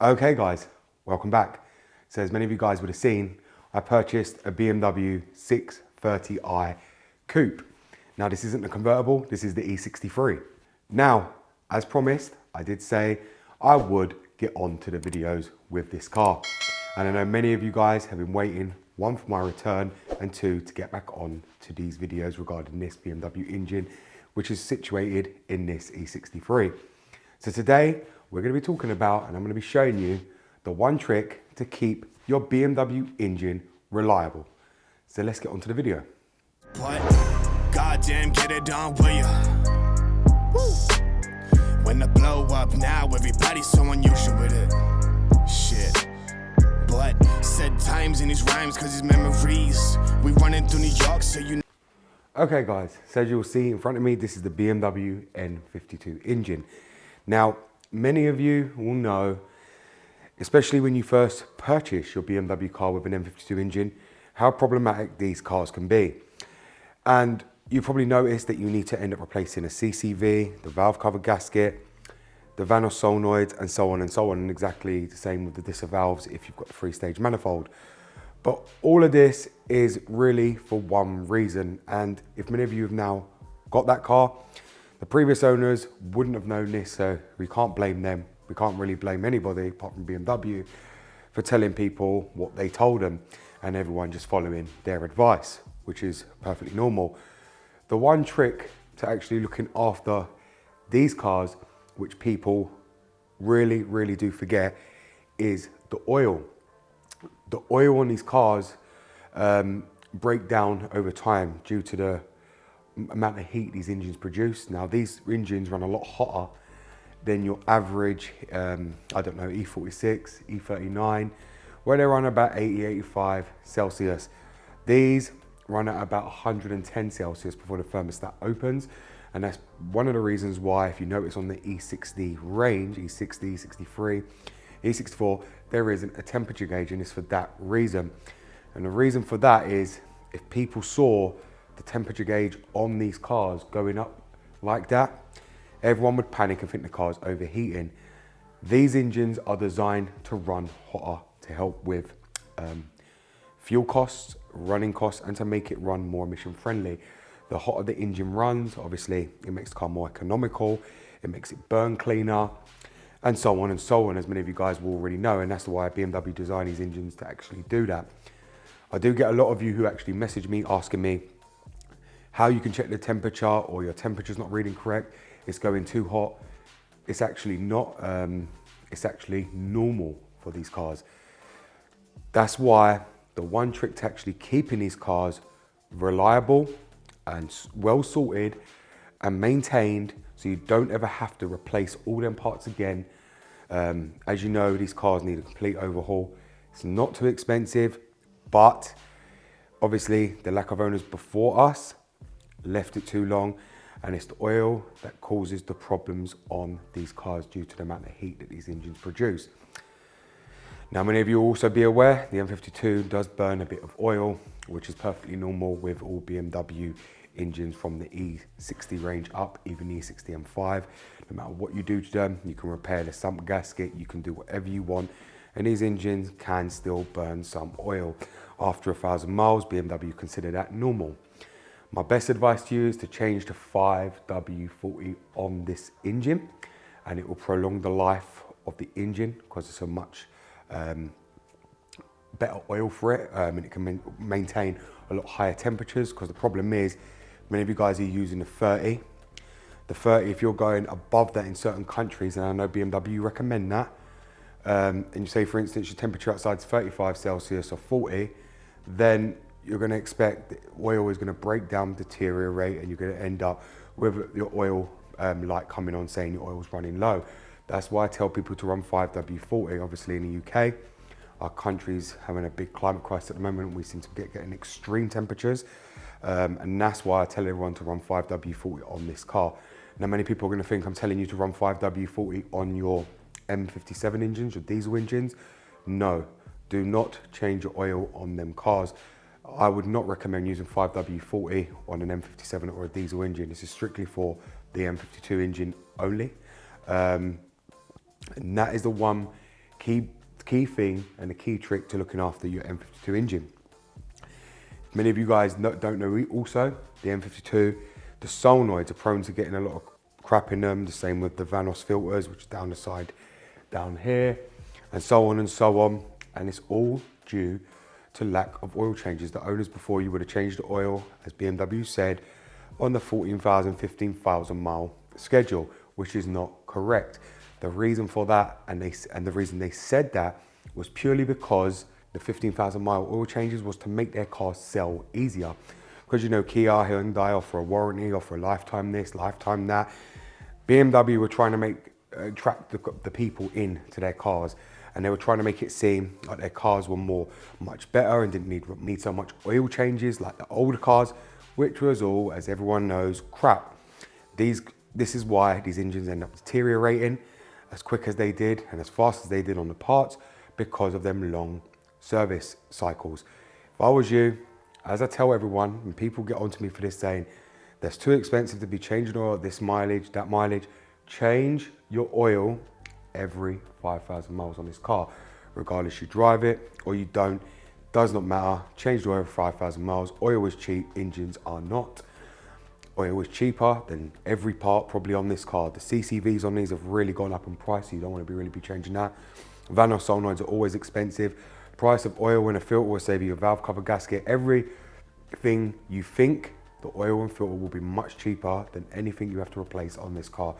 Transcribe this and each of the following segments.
Okay guys, welcome back. So as many of you guys would have seen, I purchased a BMW 630i Coupe. Now this isn't a convertible, this is the E63. Now, as promised, I did say I would get on to the videos with this car. And I know many of you guys have been waiting, one for my return and two to get back on to these videos regarding this BMW engine, which is situated in this E63. So today we're going to be talking about, and I'm going to be showing you the one trick to keep your BMW engine reliable. So let's get on to the video. What? Goddamn, get it done, will ya? Woo. When the blow up now, everybody's so unusual with it. Shit. But said times in his rhymes, cause his memories. We running through New York, so you know. Okay guys, so as you'll see in front of me, this is the BMW N52 engine. Now, many of you will know, especially when you first purchase your BMW car with an N52 engine, how problematic these cars can be. And you probably noticed that you need to end up replacing a CCV, the valve cover gasket, the Vanos solenoids, and so on and so on, and exactly the same with the disvalves if you've got the three-stage manifold. But all of this is really for one reason, and if many of you have now got that car, the previous owners wouldn't have known this, so we can't blame them. We can't really blame anybody apart from BMW for telling people what they told them and everyone just following their advice, which is perfectly normal. The one trick to actually looking after these cars, which people really do forget, is the oil. The oil on these cars break down over time due to the amount of heat these engines produce. Now these engines run a lot hotter than your average, I don't know, E46, E39, where they run about 80, 85 Celsius. These run at about 110 Celsius before the thermostat opens. And that's one of the reasons why, if you notice on the E60 range, E60, E63, E64, there isn't a temperature gauge, and it's for that reason. And the reason for that is if people saw the temperature gauge on these cars going up like that, everyone would panic and think the car's overheating. These engines are designed to run hotter to help with fuel costs, running costs, and to make it run more emission friendly. The hotter the engine runs, obviously it makes the car more economical, it makes it burn cleaner, and so on and so on, as many of you guys will already know, and that's why BMW designed these engines to actually do that. I do get a lot of you who actually message me asking me how you can check the temperature, or your temperature's not reading correct, it's going too hot. It's actually not, it's actually normal for these cars. That's why the one trick to actually keeping these cars reliable and well sorted and maintained, so you don't ever have to replace all them parts again. As you know, these cars need a complete overhaul. It's not too expensive, but obviously the lack of owners before us left it too long, and it's the oil that causes the problems on these cars due to the amount of heat that these engines produce. Now, many of you will also be aware the M52 does burn a bit of oil, which is perfectly normal with all BMW engines from the E60 range up, even the E60 M5. No matter what you do to them, you can repair the sump gasket, you can do whatever you want, and these engines can still burn some oil. After 1,000 miles, BMW consider that normal. My best advice to you is to change to 5W40 on this engine, and it will prolong the life of the engine because it's a much better oil for it, and it can maintain a lot higher temperatures, because the problem is many of you guys are using the 30. The 30, if you're going above that in certain countries, and I know BMW recommend that, and you say for instance your temperature outside is 35 Celsius or 40, then you're going to expect the oil is going to break down, deteriorate, and you're going to end up with your oil light coming on saying your oil's running low. That's why I tell people to run 5W40. Obviously in the UK, our country's having a big climate crisis at the moment. We seem to be getting extreme temperatures, and that's why I tell everyone to run 5W40 on this car. Now, many people are going to think I'm telling you to run 5W40 on your M57 engines, your diesel engines. No, do not change your oil on them cars. I would not recommend using 5W40 on an M57 or a diesel engine. This is strictly for the M52 engine only. And that is the one key thing and the key trick to looking after your M52 engine. Many of you guys don't know also, the M52, the solenoids are prone to getting a lot of crap in them, the same with the Vanos filters, which is down the side, down here, and so on and so on. And it's all due to lack of oil changes. The owners before you would have changed the oil, as BMW said, on the 14,000, 15,000 mile schedule, which is not correct. The reason for that, and the reason they said that, was purely because the 15,000 mile oil changes was to make their cars sell easier. Because you know, Kia, Hyundai offer a warranty, offer a lifetime this, lifetime that. BMW were trying to attract the people into their cars, and they were trying to make it seem like their cars were much better and didn't need so much oil changes like the older cars, which was all, as everyone knows, crap. This is why these engines end up deteriorating as quick as they did and as fast as they did on the parts, because of them long service cycles. If I was you, as I tell everyone, when people get onto me for this saying, that's too expensive to be changing oil at this mileage, that mileage, change your oil every 5,000 miles on this car. Regardless you drive it or you don't, does not matter. Change the oil every 5,000 miles. Oil is cheap, engines are not. Oil is cheaper than every part probably on this car. The CCVs on these have really gone up in price, so you don't want to really be changing that. Vanos solenoids are always expensive. Price of oil and a filter will save you a valve cover gasket. Everything you think, the oil and filter will be much cheaper than anything you have to replace on this car.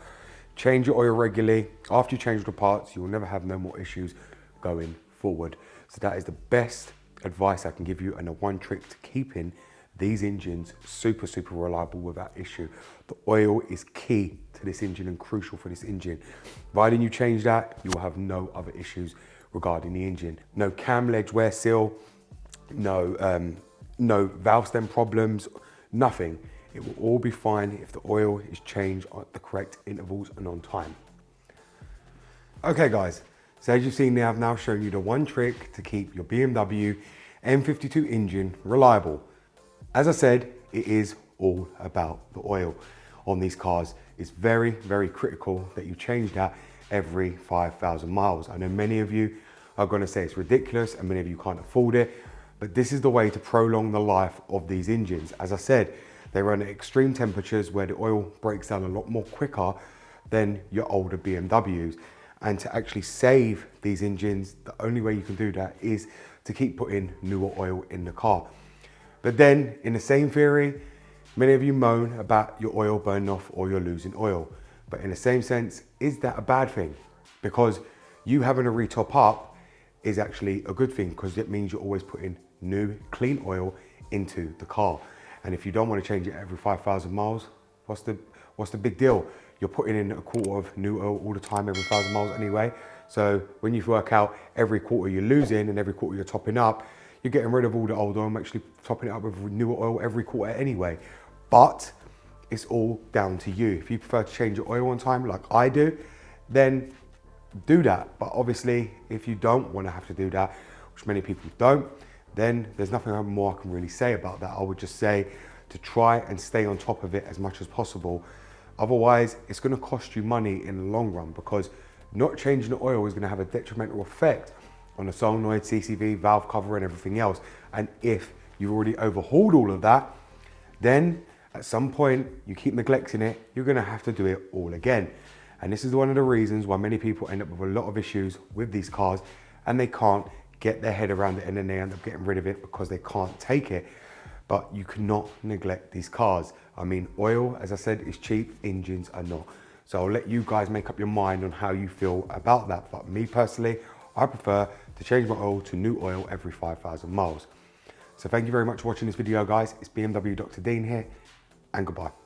Change your oil regularly. After you change the parts, you will never have no more issues going forward. So that is the best advice I can give you, and the one trick to keeping these engines super reliable without issue. The oil is key to this engine and crucial for this engine. Providing you change that, you will have no other issues regarding the engine. No cam ledge wear seal, no valve stem problems, nothing. It will all be fine if the oil is changed at the correct intervals and on time. Okay guys, so as you've seen there, I've now shown you the one trick to keep your BMW M52 engine reliable. As I said, it is all about the oil on these cars. It's very critical that you change that every 5,000 miles. I know many of you are going to say it's ridiculous and many of you can't afford it, but this is the way to prolong the life of these engines. As I said, they run at extreme temperatures where the oil breaks down a lot more quicker than your older BMWs. And to actually save these engines, the only way you can do that is to keep putting newer oil in the car. But then, in the same theory, many of you moan about your oil burning off or you're losing oil. But in the same sense, is that a bad thing? Because you having a retop up is actually a good thing, because it means you're always putting new, clean oil into the car. And if you don't want to change it every 5,000 miles, what's the big deal? You're putting in a quarter of new oil all the time, every 1,000 miles anyway. So when you work out every quarter you're losing and every quarter you're topping up, you're getting rid of all the old oil and actually topping it up with newer oil every quarter anyway. But it's all down to you. If you prefer to change your oil on time like I do, then do that. But obviously, if you don't want to have to do that, which many people don't, then there's nothing more I can really say about that. I would just say to try and stay on top of it as much as possible. Otherwise, it's going to cost you money in the long run, because not changing the oil is going to have a detrimental effect on the solenoid, CCV, valve cover and everything else. And if you've already overhauled all of that, then at some point you keep neglecting it, you're going to have to do it all again. And this is one of the reasons why many people end up with a lot of issues with these cars, and they can't get their head around it, and then they end up getting rid of it because they can't take it. But you cannot neglect these cars. I mean, oil, as I said, is cheap, engines are not. So I'll let you guys make up your mind on how you feel about that. But me personally, I prefer to change my oil to new oil every 5,000 miles. So thank you very much for watching this video, guys. It's BMW Dr. Dean here, and goodbye.